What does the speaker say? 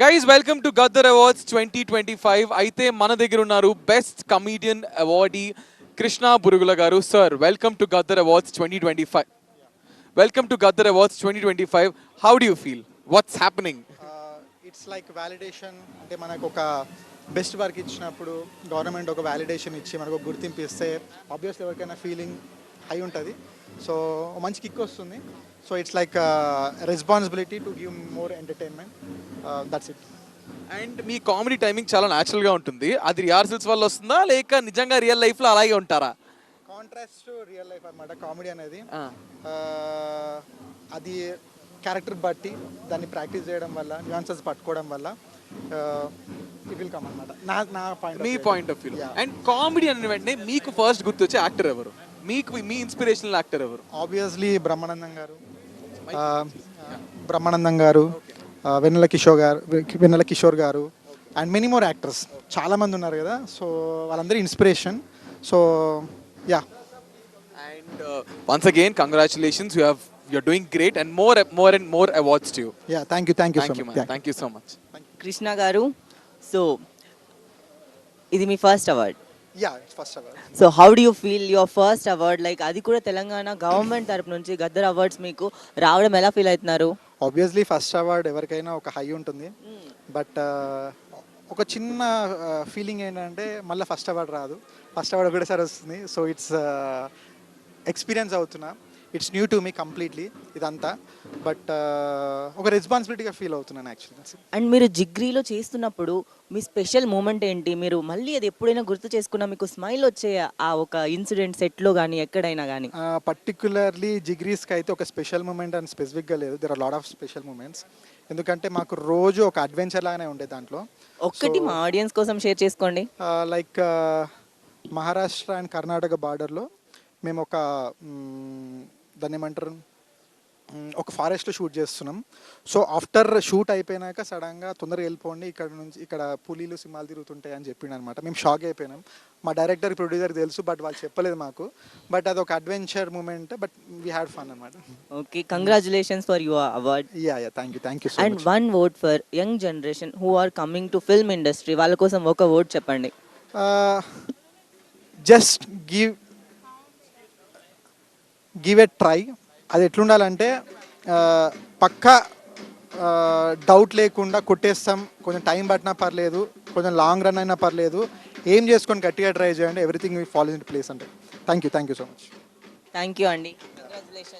Guys welcome to Gaddar awards 2025. అయితే మన దగ్గర ఉన్నారు best comedian awardee Krishna Burugula గారు. Sir welcome to Gaddar awards 2025. Welcome to Gaddar awards 2025. How do you feel? What's happening? It's like validation. అంటే మనకు ఒక బెస్ట్ వర్క్ ఇచ్చినప్పుడు గవర్నమెంట్ ఒక వ్యాలిడేషన్ ఇచ్చి మనకు ఒక గుర్తింపు ఇస్తే ఆబ్వియస్లీ ఎవరికైనా ఫీలింగ్ హై ఉంటుంది. సో మంచి కిక్ వస్తుంది. So it's like responsibility to give more entertainment. That's it. And me comedy timing చాలా న్యాచురల్గా ఉంటుంది. అది రిహార్సల్స్ వల్ల వస్తుందా లేక నిజంగా రియల్ లైఫ్లో అలాగే ఉంటారా? కాంట్రాస్ట్ టు రియల్ లైఫ్ అనమాట కామెడీ అనేది. అది క్యారెక్టర్ బట్టి దాన్ని ప్రాక్టీస్ చేయడం వల్ల న్యూయాన్సెస్ పట్టుకోవడం వల్ల ఇట్ విల్ కమ్ అనమాట. నా point me point of view. And comedy అనే వెంటనే మీకు ఫస్ట్ గుర్తొచ్చే యాక్టర్ ఎవరు? మీకు మీ ఇన్స్పిరేషనల్ యాక్టర్ ఎవరు? ఆబ్వియస్లీ బ్రహ్మానందం గారు, వెన్నెల కిషోర్ గారు అండ్ మెనీ మోర్ యాక్టర్స్ చాలామంది ఉన్నారు కదా. సో వాళ్ళందరూ inspiration. So yeah. And once again congratulations, you're doing great and more awards to you. Yeah, thank you so much. Thank you so much. Krishna గారు, so ఇది మీ first award. Yeah, it's first award. So how do you feel your first award? Like అది కూడా Telangana government తరపు నుంచి Gaddar awards మీకు రావడం ఎలా ఫీల్ అవుతున్నారు? ఆబ్వియస్లీ ఫస్ట్ అవార్డ్ ఎవరికైనా ఒక హై ఉంటుంది. బట్ ఒక చిన్న ఫీలింగ్ ఏంటంటే మళ్ళీ ఫస్ట్ అవార్డ్ రాదు, ఫస్ట్ అవార్డ్ ఒకటేసారి వస్తుంది. సో ఇట్స్ ఎక్స్పీరియన్స్ అవుతున్నా. It's new to me completely ఇదంతా. బట్ ఒక రెస్పాన్సిబిలిటీగా ఫీల్ అవుతున్నాను యాక్చువల్లీ. అండ్ మీరు జిగ్రీలో చేస్తున్నప్పుడు మీ స్పెషల్ మూమెంట్ ఏంటి? మీరు మళ్ళీ అది ఎప్పుడైనా గుర్తు చేసుకున్నా మీకు స్మైల్ వచ్చే ఆ ఒక ఇన్సిడెంట్ సెట్లో కానీ ఎక్కడైనా కానీ? పర్టికులర్లీ జిగ్రీస్కి అయితే ఒక స్పెషల్ మూమెంట్ అని స్పెసిఫిక్గా లేదు. There are lot of special moments. ఎందుకంటే మాకు రోజు ఒక అడ్వెంచర్ లాగానే ఉండే దాంట్లో. ఒక్కటి మా ఆడియన్స్ కోసం షేర్ చేసుకోండి. లైక్ మహారాష్ట్ర అండ్ కర్ణాటక బార్డర్లో మేము ఒక దాన్ని ఏమంటారు, ఒక ఫారెస్ట్లో షూట్ చేస్తున్నాం. సో ఆఫ్టర్ షూట్ అయిపోయినాక సడన్గా తొందరగా వెళ్ళిపోండి, ఇక్కడ పులీలు సింహాలు తిరుగుతుంటాయి అని చెప్పిండు అనమాట. మేము షాక్ అయిపోయినాం. మా డైరెక్టర్ ప్రొడ్యూసర్ తెలుసు, బట్ వాళ్ళు చెప్పలేదు మాకు. బట్ అది ఒక adventure moment. But we had fun అనమాట. Okay, congratulations for your award. Yeah thank you so much. And one word for young generation who are coming to film industry, వాళ్ళ కోసం ఒక వర్డ్ చెప్పండి. Just give a try. అది ఎట్లుండాలంటే పక్కా doubt లేకుండా కొట్టేస్తాం. కొంచెం time పట్టినా పర్లేదు, కొంచెం లాంగ్ రన్ అయినా పర్లేదు, ఏం చేసుకొని గట్టిగా ట్రై చేయండి. Everything will follow in place అంటే. Thank you so much. Thank you అండి. కంగ్రాచులేషన్.